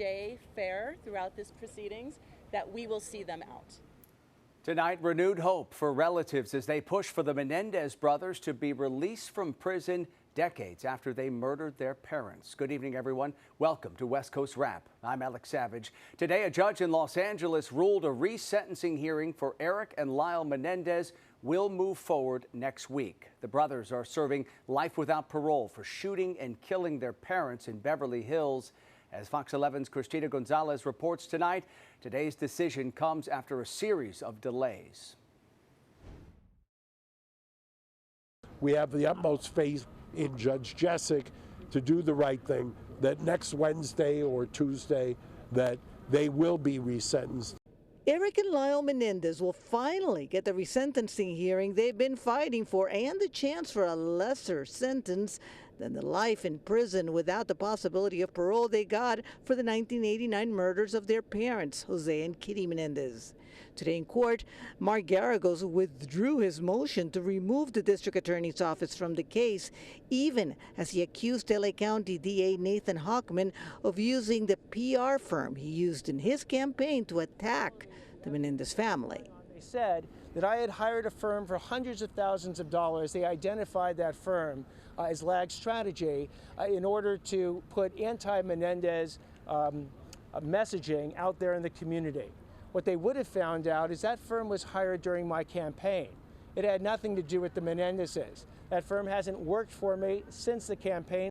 stay fair throughout this proceedings, that we will see them out. Tonight, renewed hope for relatives as they push for the Menendez brothers to be released from prison decades after they murdered their parents. Good evening, everyone. Welcome to West Coast Wrap. I'm Alex Savage. Today, a judge in Los Angeles ruled a resentencing hearing for Eric and Lyle Menendez will move forward next week. The brothers are serving life without parole for shooting and killing their parents in Beverly Hills. As Fox 11's Christina Gonzalez reports tonight, today's decision comes after a series of delays. We have the utmost faith in Judge Jessic to do the right thing, that next Wednesday or Tuesday that they will be resentenced. Eric and Lyle Menendez will finally get the resentencing hearing they've been fighting for and the chance for a lesser sentence than the life in prison without the possibility of parole they got for the 1989 murders of their parents, Jose and Kitty Menendez. Today in court, Mark Garagos withdrew his motion to remove the district attorney's office from the case, even as he accused LA County DA Nathan Hochman of using the PR firm he used in his campaign to attack the Menendez family. They said that I had hired a firm for hundreds of thousands of dollars. They identified that firm as Lag Strategy in order to put anti-Menendez messaging out there in the community. What they would have found out is that firm was hired during my campaign. It had nothing to do with the Menendezes. That firm hasn't worked for me since the campaign.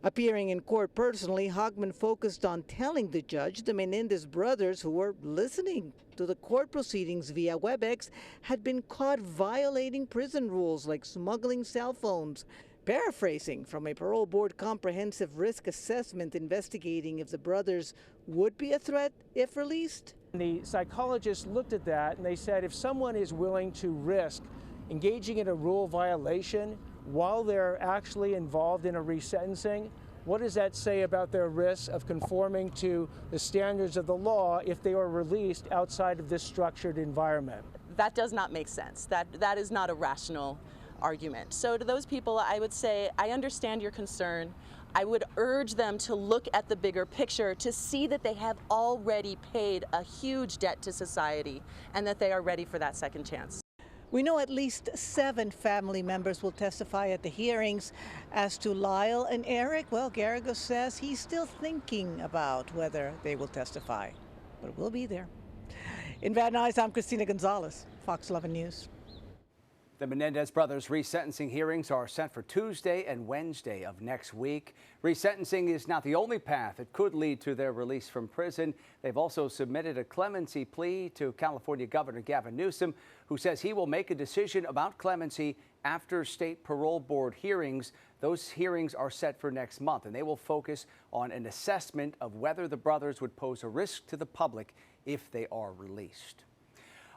Appearing in court personally, Hochman focused on telling the judge the Menendez brothers, who were listening to the court proceedings via WebEx, had been caught violating prison rules like smuggling cell phones. Paraphrasing from a parole board comprehensive risk assessment investigating if the brothers would be a threat if released. The psychologists looked at that and they said if someone is willing to risk engaging in a rule violation while they're actually involved in a resentencing, what does that say about their risk of conforming to the standards of the law if they are released outside of this structured environment? That does not make sense. That is not a rational argument. So to those people, I would say, I understand your concern. I would urge them to look at the bigger picture to see that they have already paid a huge debt to society and that they are ready for that second chance. We know at least 7 family members will testify at the hearings. As to Lyle and Eric, well, Garagos says he's still thinking about whether they will testify, but we'll be there. In Van Nuys, I'm Christina Gonzalez, Fox 11 News. The Menendez brothers' resentencing hearings are set for Tuesday and Wednesday of next week. Resentencing is not the only path that could lead to their release from prison. They've also submitted a clemency plea to California Governor Gavin Newsom, who says he will make a decision about clemency after state parole board hearings. Those hearings are set for next month, and they will focus on an assessment of whether the brothers would pose a risk to the public if they are released.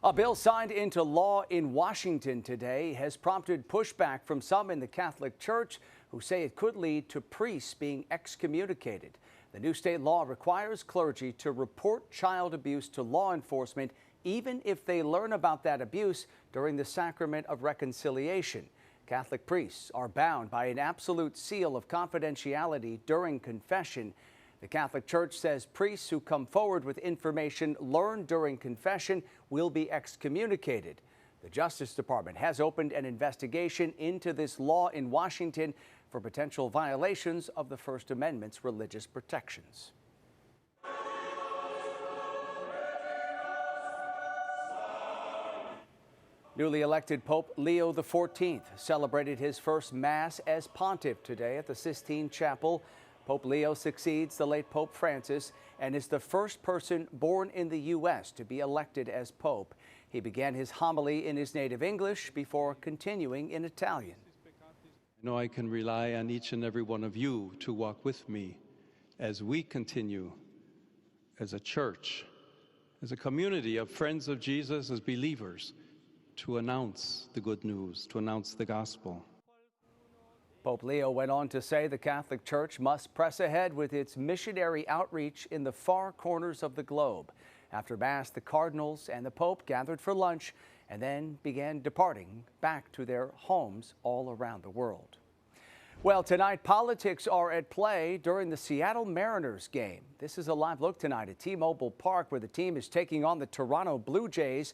A bill signed into law in Washington today has prompted pushback from some in the Catholic Church who say it could lead to priests being excommunicated. The new state law requires clergy to report child abuse to law enforcement even if they learn about that abuse during the sacrament of reconciliation. Catholic priests are bound by an absolute seal of confidentiality during confession. The Catholic Church says priests who come forward with information learned during confession will be excommunicated. The Justice Department has opened an investigation into this law in Washington for potential violations of the First Amendment's religious protections. Newly elected Pope Leo XIV celebrated his first Mass as pontiff today at the Sistine Chapel. Pope Leo succeeds the late Pope Francis and is the first person born in the U.S. to be elected as Pope. He began his homily in his native English before continuing in Italian. I know I can rely on each and every one of you to walk with me as we continue as a church, as a community of friends of Jesus, as believers, to announce the good news, to announce the gospel. Pope Leo went on to say the Catholic Church must press ahead with its missionary outreach in the far corners of the globe. After Mass, the cardinals and the Pope gathered for lunch and then began departing back to their homes all around the world. Well, tonight, politics are at play during the Seattle Mariners game. This is a live look tonight at T-Mobile Park, where the team is taking on the Toronto Blue Jays.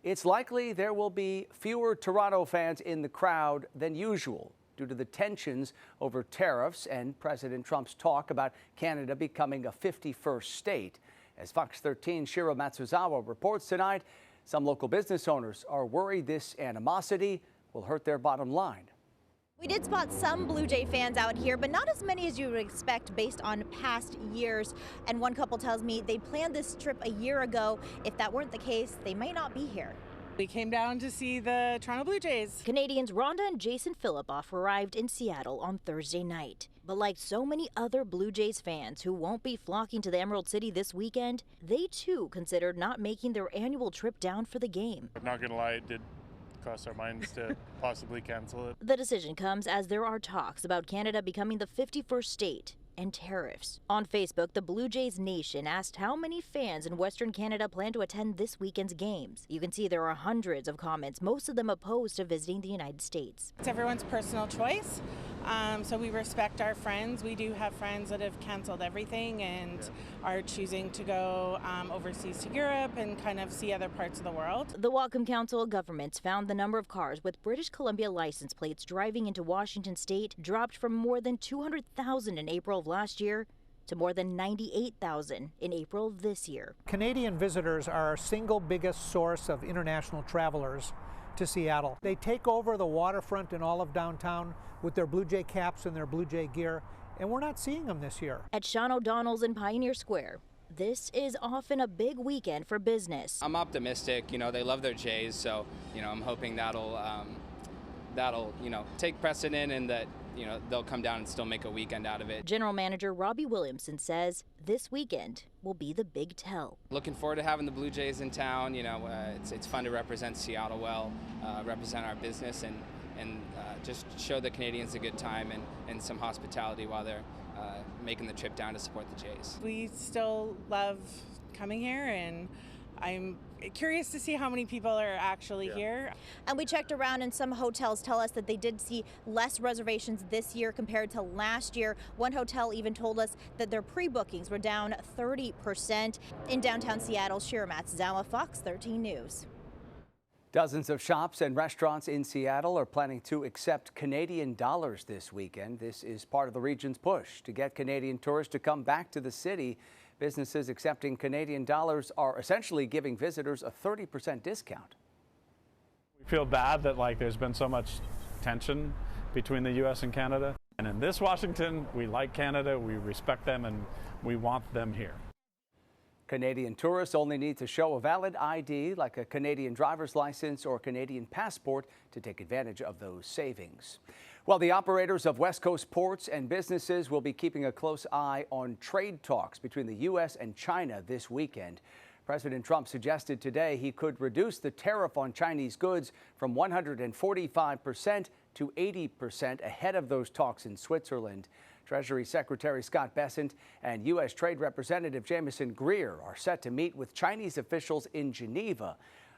It's likely there will be fewer Toronto fans in the crowd than usual due to the tensions over tariffs and President Trump's talk about Canada becoming a 51st state. As Fox 13's Shiro Matsuzawa reports tonight, some local business owners are worried this animosity will hurt their bottom line. We did spot some Blue Jay fans out here, but not as many as you would expect based on past years. And one couple tells me they planned this trip a year ago. If that weren't the case, they might not be here. We came down to see the Toronto Blue Jays. Canadians Rhonda and Jason Philippoff arrived in Seattle on Thursday night. But like so many other Blue Jays fans who won't be flocking to the Emerald City this weekend, they too considered not making their annual trip down for the game. I'm not gonna lie, it did cross our minds to possibly cancel it. The decision comes as there are talks about Canada becoming the 51st state and tariffs. On Facebook, the Blue Jays Nation asked how many fans in Western Canada plan to attend this weekend's games. You can see there are hundreds of comments, most of them opposed to visiting the United States. It's everyone's personal choice, so we respect our friends. We do have friends that have canceled everything and are choosing to go overseas to Europe and kind of see other parts of the world. The Whatcom Council of Governments found the number of cars with British Columbia license plates driving into Washington state dropped from more than 200,000 in April of last year to more than 98,000 in April of this year. Canadian visitors are our single biggest source of international travelers to Seattle. They take over the waterfront and all of downtown with their Blue Jay caps and their Blue Jay gear, and we're not seeing them this year. At Sean O'Donnell's in Pioneer Square, this is often a big weekend for business. I'm optimistic. They love their Jays, so I'm hoping that'll take precedent and that they'll come down and still make a weekend out of it. General Manager Robbie Williamson says this weekend will be the big tell. Looking forward to having the Blue Jays in town. It's fun to represent Seattle well, represent our business, and just show the Canadians a good time and some hospitality while they're making the trip down to support the Jays. We still love coming here, and I'm curious to see how many people are actually here. And we checked around, and some hotels tell us that they did see less reservations this year compared to last year. One hotel even told us that their pre-bookings were down 30%. In downtown Seattle, Shiro Matsuzawa, Fox 13 News. Dozens of shops and restaurants in Seattle are planning to accept Canadian dollars this weekend. This is part of the region's push to get Canadian tourists to come back to the city. Businesses accepting Canadian dollars are essentially giving visitors a 30% discount. We feel bad that there's been so much tension between the U.S. and Canada. And in this Washington, we like Canada, we respect them, and we want them here. Canadian tourists only need to show a valid ID like a Canadian driver's license or Canadian passport to take advantage of those savings. Well, the operators of West Coast ports and businesses will be keeping a close eye on trade talks between the U.S. and China this weekend. President Trump suggested today he could reduce the tariff on Chinese goods from 145% to 80% ahead of those talks in Switzerland. Treasury Secretary Scott Bessent and U.S. Trade Representative Jamieson Greer are set to meet with Chinese officials in Geneva.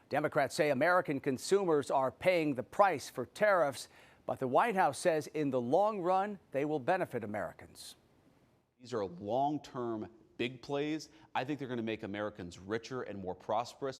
Democrats say American consumers are paying the price for tariffs, but the White House says in the long run, they will benefit Americans. These are long-term big plays. I think they're going to make Americans richer and more prosperous.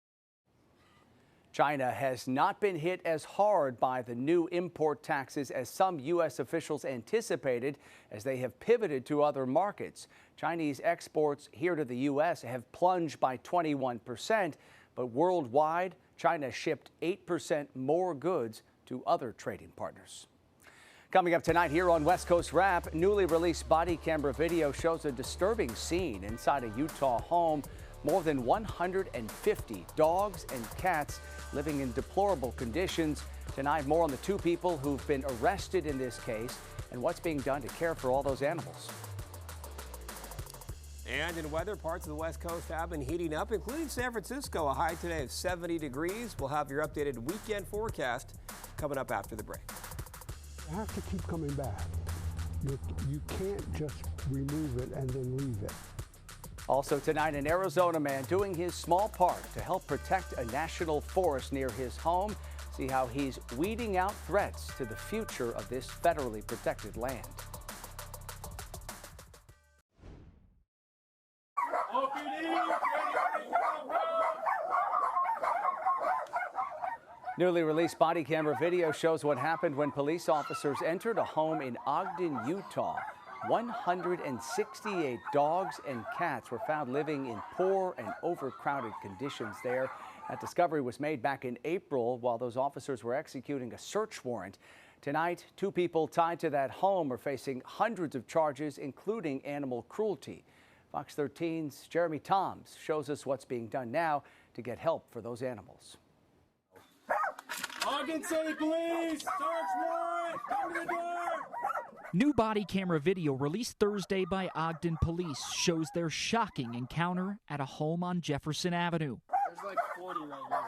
China has not been hit as hard by the new import taxes as some U.S. officials anticipated, as they have pivoted to other markets. Chinese exports here to the U.S. have plunged by 21%, but worldwide, China shipped 8% more goods to other trading partners. Coming up tonight here on West Coast Wrap, newly released body camera video shows a disturbing scene inside a Utah home. More than 150 dogs and cats living in deplorable conditions. Tonight, more on the two people who've been arrested in this case and what's being done to care for all those animals. And in weather, parts of the West Coast have been heating up, including San Francisco. A high today of 70 degrees. We'll have your updated weekend forecast coming up after the break. You have to keep coming back. You can't just remove it and then leave it. Also tonight, an Arizona man doing his small part to help protect a national forest near his home. See how he's weeding out threats to the future of this federally protected land. Newly released body camera video shows what happened when police officers entered a home in Ogden, Utah. 168 dogs and cats were found living in poor and overcrowded conditions there. That discovery was made back in April while those officers were executing a search warrant. Tonight, 2 people tied to that home are facing hundreds of charges, including animal cruelty. Fox 13's Jeremy Toms shows us what's being done now to get help for those animals. Ogden City Police, search warrant, come to the door. New body camera video released Thursday by Ogden Police shows their shocking encounter at a home on Jefferson Avenue. There's like 40 right here.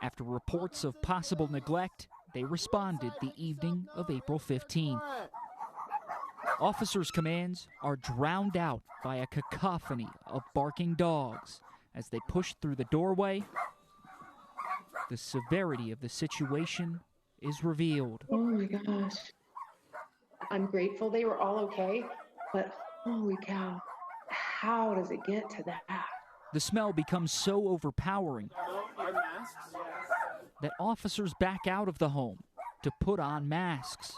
After reports of possible neglect, they responded the evening of April 15th. Officers' commands are drowned out by a cacophony of barking dogs as they push through the doorway. The severity of the situation is revealed. Oh my gosh. I'm grateful they were all okay, but holy cow, how does it get to that? The smell becomes so overpowering that officers back out of the home to put on masks.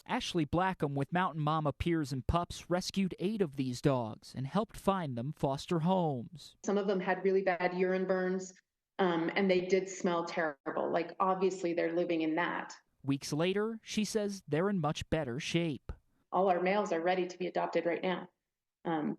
Ashley Blackham with Mountain Mama Peers and Pups rescued 8 of these dogs and helped find them foster homes. Some of them had really bad urine burns, and they did smell terrible. Like, obviously, they're living in that. Weeks later, she says they're in much better shape. All our males are ready to be adopted right now.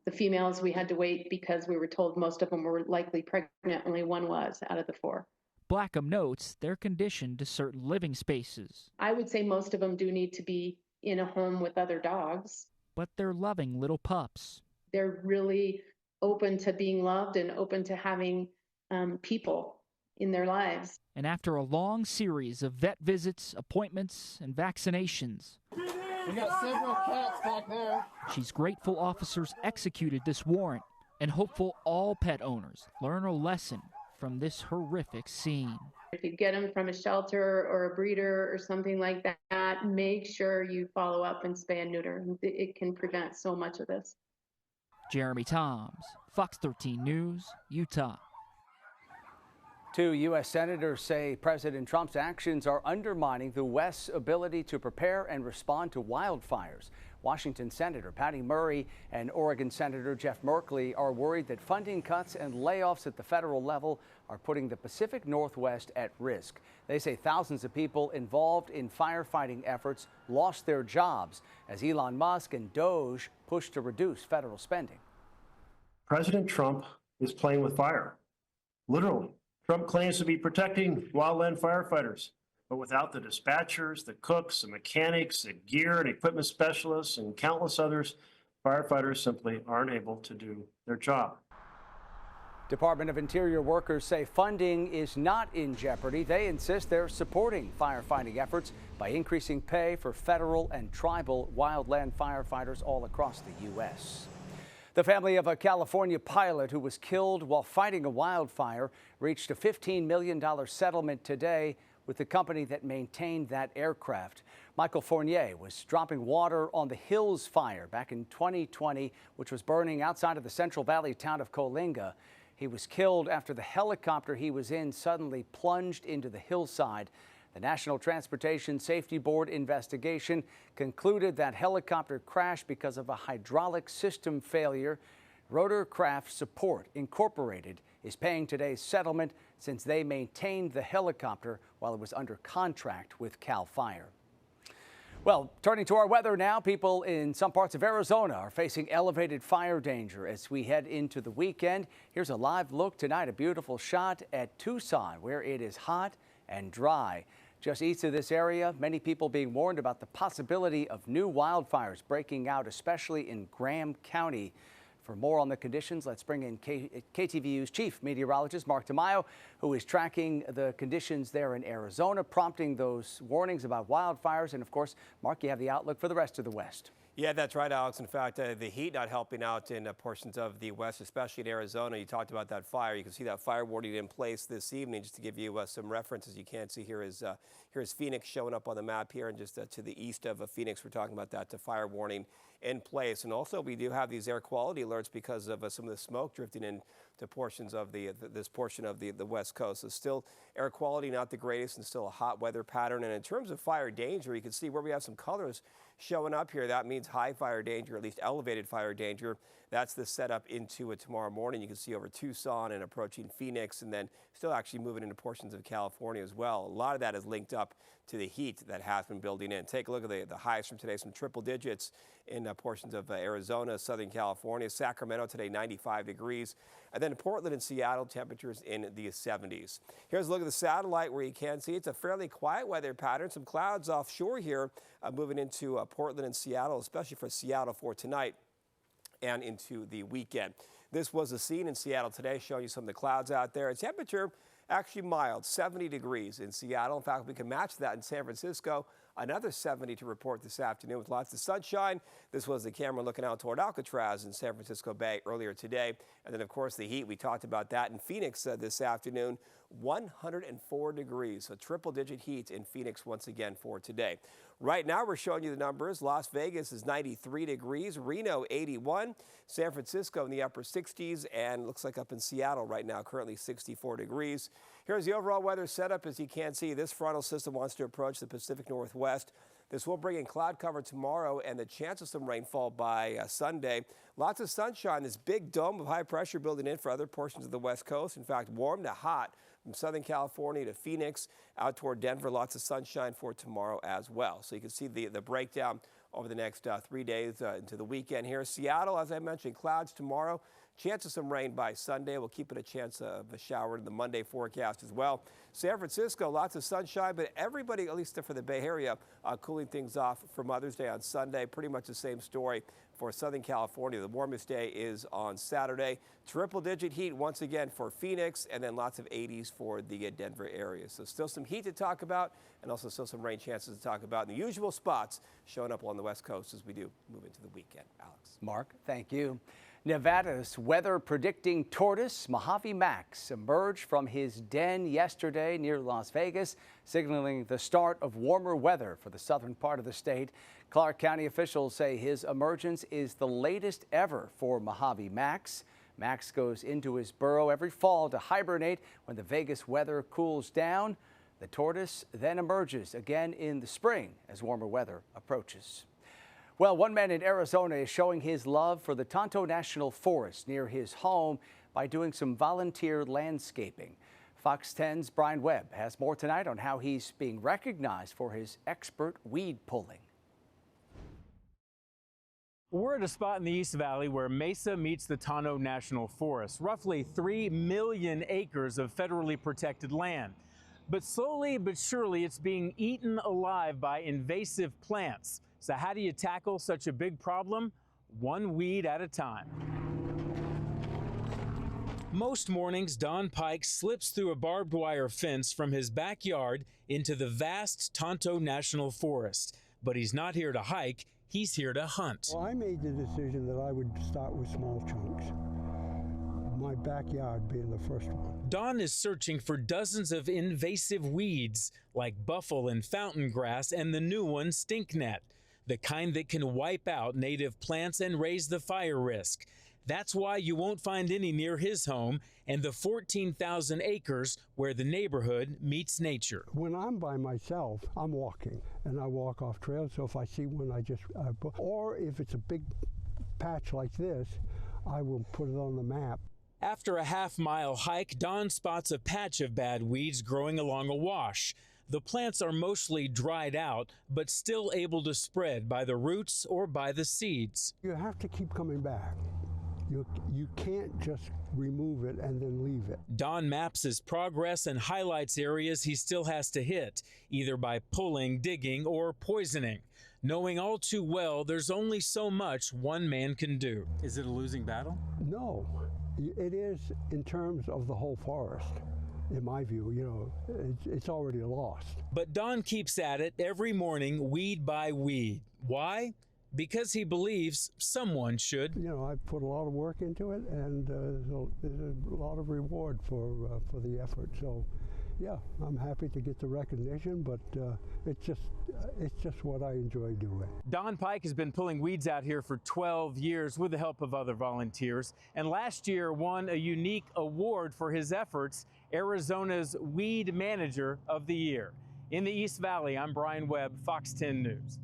The females, we had to wait because we were told most of them were likely pregnant. Only one was out of the 4. Blackham notes they're conditioned to certain living spaces. I would say most of them do need to be in a home with other dogs. But they're loving little pups. They're really open to being loved and open to having people in their lives. And after a long series of vet visits, appointments, and vaccinations, We got several cats back there. she's grateful officers executed this warrant and hopeful all pet owners learn a lesson from this horrific scene. If you get them from a shelter or a breeder or something like that, make sure you follow up and spay and neuter. It can prevent so much of this. Jeremy Toms, Fox 13 News, Utah. 2 U.S. senators say President Trump's actions are undermining the West's ability to prepare and respond to wildfires. Washington Senator Patty Murray and Oregon Senator Jeff Merkley are worried that funding cuts and layoffs at the federal level are putting the Pacific Northwest at risk. They say thousands of people involved in firefighting efforts lost their jobs as Elon Musk and Doge push to reduce federal spending. President Trump is playing with fire, literally. Trump claims to be protecting wildland firefighters, but without the dispatchers, the cooks, the mechanics, the gear and equipment specialists, and countless others, firefighters simply aren't able to do their job. Department of Interior workers say funding is not in jeopardy. They insist they're supporting firefighting efforts by increasing pay for federal and tribal wildland firefighters all across the U.S. The family of a California pilot who was killed while fighting a wildfire reached a $15 million settlement today with the company that maintained that aircraft. Michael Fournier was dropping water on the Hills fire back in 2020, which was burning outside of the Central Valley town of Coalinga. He was killed after the helicopter he was in suddenly plunged into the hillside. The National Transportation Safety Board investigation concluded that helicopter crashed because of a hydraulic system failure. Rotorcraft Support Incorporated is paying today's settlement since they maintained the helicopter while it was under contract with CAL FIRE. Well, turning to our weather now, people in some parts of Arizona are facing elevated fire danger as we head into the weekend. Here's a live look tonight, a beautiful shot at Tucson, where it is hot and dry. Just east of this area, many people being warned about the possibility of new wildfires breaking out, especially in Graham County. For more on the conditions, let's bring in KTVU's chief meteorologist, Mark Tamayo, who is tracking the conditions there in Arizona, prompting those warnings about wildfires. And of course, Mark, you have the outlook for the rest of the West. Yeah, that's right, Alex. In fact, the heat not helping out in portions of the west, especially in Arizona. You talked about that fire. You can see that fire warning in place this evening. Just to give you some references, you can't see here is Phoenix showing up on the map here, and just to the east of Phoenix, we're talking about that fire warning in place. And also, we do have these air quality alerts because of some of the smoke drifting in to portions of this portion of the west coast. So still air quality not the greatest, and still a hot weather pattern. And in terms of fire danger, you can see where we have some colors showing up here. That means high fire danger, at least elevated fire danger. That's the setup into tomorrow morning. You can see over Tucson and approaching Phoenix, and then still actually moving into portions of California as well. A lot of that is linked up to the heat that has been building in. Take a look at the highs from today, some triple digits in portions of Arizona, Southern California. Sacramento today, 95 degrees. And then Portland and Seattle, temperatures in the 70s. Here's a look at the satellite where you can see it's a fairly quiet weather pattern. Some clouds offshore here moving into Portland and Seattle, especially for Seattle for tonight and into the weekend. This was a scene in Seattle today, showing you some of the clouds out there. Temperature actually mild, 70 degrees in Seattle. In fact, we can match that in San Francisco. Another 70 to report this afternoon with lots of sunshine. This was the camera looking out toward Alcatraz in San Francisco Bay earlier today. And then, of course, the heat. We talked about that in Phoenix this afternoon. 104 degrees, so triple-digit heat in Phoenix once again for today. Right now, we're showing you the numbers. Las Vegas is 93 degrees, Reno 81, San Francisco in the upper 60s, and looks like up in Seattle right now, currently 64 degrees. Here's the overall weather setup. As you can see, this frontal system wants to approach the Pacific Northwest. This will bring in cloud cover tomorrow and the chance of some rainfall by Sunday. Lots of sunshine, this big dome of high pressure building in for other portions of the West Coast. In fact, warm to hot from Southern California to Phoenix, out toward Denver. Lots of sunshine for tomorrow as well. So you can see the breakdown over the next 3 days into the weekend here. Seattle, as I mentioned, clouds tomorrow. Chance of some rain by Sunday. We'll keep it a chance of a shower in the Monday forecast as well. San Francisco, lots of sunshine, but everybody, at least for the Bay Area, cooling things off for Mother's Day on Sunday. Pretty much the same story for Southern California. The warmest day is on Saturday. Triple-digit heat once again for Phoenix, and then lots of 80s for the Denver area. So still some heat to talk about, and also still some rain chances to talk about in the usual spots showing up along the West Coast as we do move into the weekend. Alex. Mark, thank you. Nevada's weather predicting tortoise Mojave Max emerged from his den yesterday near Las Vegas, signaling the start of warmer weather for the southern part of the state. Clark County officials say his emergence is the latest ever for Mojave Max. Max goes into his burrow every fall to hibernate when the Vegas weather cools down. The tortoise then emerges again in the spring as warmer weather approaches. Well, one man in Arizona is showing his love for the Tonto National Forest near his home by doing some volunteer landscaping. Fox 10's Brian Webb has more tonight on how he's being recognized for his expert weed pulling. We're at a spot in the East Valley where Mesa meets the Tonto National Forest, roughly 3 million acres of federally protected land. But slowly but surely, it's being eaten alive by invasive plants. So how do you tackle such a big problem? One weed at a time. Most mornings, Don Pike slips through a barbed wire fence from his backyard into the vast Tonto National Forest. But he's not here to hike, he's here to hunt. Well, I made the decision that I would start with small chunks. My backyard being the first one. Don is searching for dozens of invasive weeds like buffle and fountain grass and the new one, stinknet. The kind that can wipe out native plants and raise the fire risk. That's why you won't find any near his home and the 14,000 acres where the neighborhood meets nature. When I'm by myself, I'm walking, and I walk off trails, so if I see one, or if it's a big patch like this, I will put it on the map. After a half-mile hike, Don spots a patch of bad weeds growing along a wash. The plants are mostly dried out, but still able to spread by the roots or by the seeds. You have to keep coming back. You can't just remove it and then leave it. Don maps his progress and highlights areas he still has to hit, either by pulling, digging, or poisoning. Knowing all too well there's only so much one man can do. Is it a losing battle? No, it is in terms of the whole forest. In my view, it's already lost. But Don keeps at it every morning, weed by weed. Why? because he believes someone should. You know, I've put a lot of work into it, and there's a lot of reward for the effort. So, yeah, I'm happy to get the recognition, but it's just what I enjoy doing. Don Pike has been pulling weeds out here for 12 years with the help of other volunteers, and last year won a unique award for his efforts, Arizona's Weed Manager of the Year. In the East Valley, I'm Brian Webb, Fox 10 News.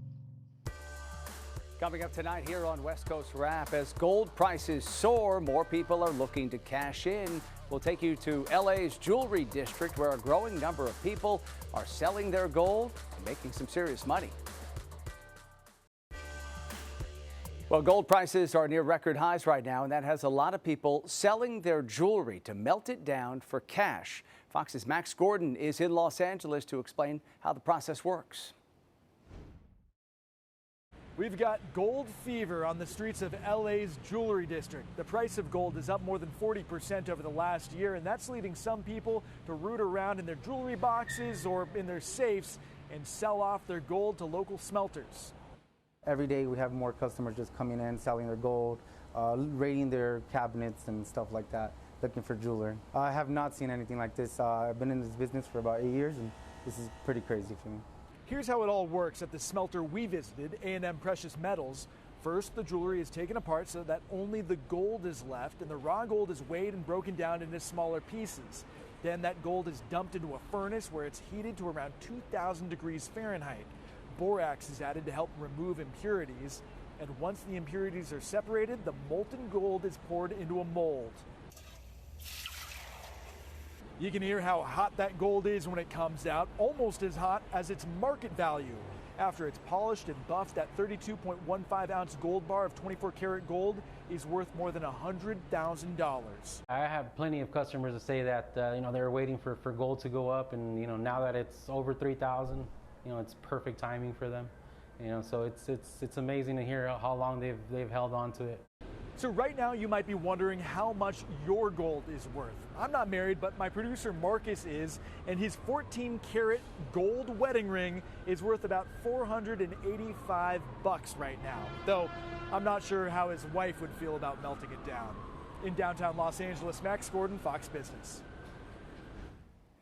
Coming up tonight here on West Coast Wrap, as gold prices soar, more people are looking to cash in. We'll take you to LA's jewelry district, where a growing number of people are selling their gold and making some serious money. Well, gold prices are near record highs right now, and that has a lot of people selling their jewelry to melt it down for cash. Fox's Max Gordon is in Los Angeles to explain how the process works. We've got gold fever on the streets of LA's jewelry district. The price of gold is up more than 40% over the last year, and that's leading some people to root around in their jewelry boxes or in their safes and sell off their gold to local smelters. Every day we have more customers just coming in, selling their gold, raiding their cabinets and stuff like that, looking for jewelry. I have not seen anything like this. I've been in this business for about 8 years, and this is pretty crazy for me. Here's how it all works at the smelter we visited, A&M Precious Metals. First, the jewelry is taken apart so that only the gold is left, and the raw gold is weighed and broken down into smaller pieces. Then that gold is dumped into a furnace where it's heated to around 2,000 degrees Fahrenheit. Borax is added to help remove impurities, and once the impurities are separated, the molten gold is poured into a mold. You can hear how hot that gold is when it comes out, almost as hot as its market value. After it's polished and buffed, that 32.15 ounce gold bar of 24 karat gold is worth more than $100,000. I have plenty of customers that say that they're waiting for gold to go up, and now that it's over 3,000, it's perfect timing for them. So it's amazing to hear how long they've held on to it. So right now you might be wondering how much your gold is worth. I'm not married, but my producer Marcus is, and his 14 karat gold wedding ring is worth about $485 right now. Though I'm not sure how his wife would feel about melting it down. In downtown Los Angeles, Max Gordon, Fox Business.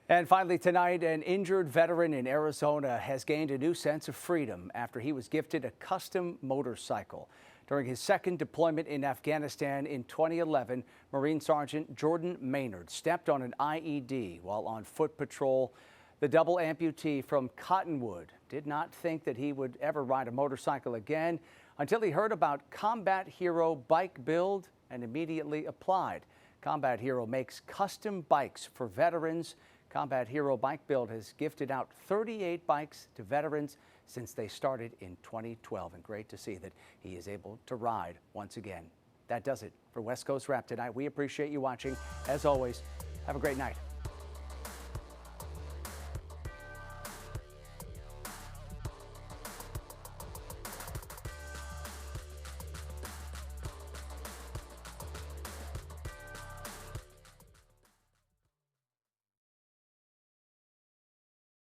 And finally tonight, an injured veteran in Arizona has gained a new sense of freedom after he was gifted a custom motorcycle. During his second deployment in Afghanistan in 2011, Marine Sergeant Jordan Maynard stepped on an IED while on foot patrol. The double amputee from Cottonwood did not think that he would ever ride a motorcycle again until he heard about Combat Hero Bike Build and immediately applied. Combat Hero makes custom bikes for veterans. Combat Hero Bike Build has gifted out 38 bikes to veterans since they started in 2012, and great to see that he is able to ride once again. That does it for West Coast Wrap tonight. We appreciate you watching. As always, have a great night.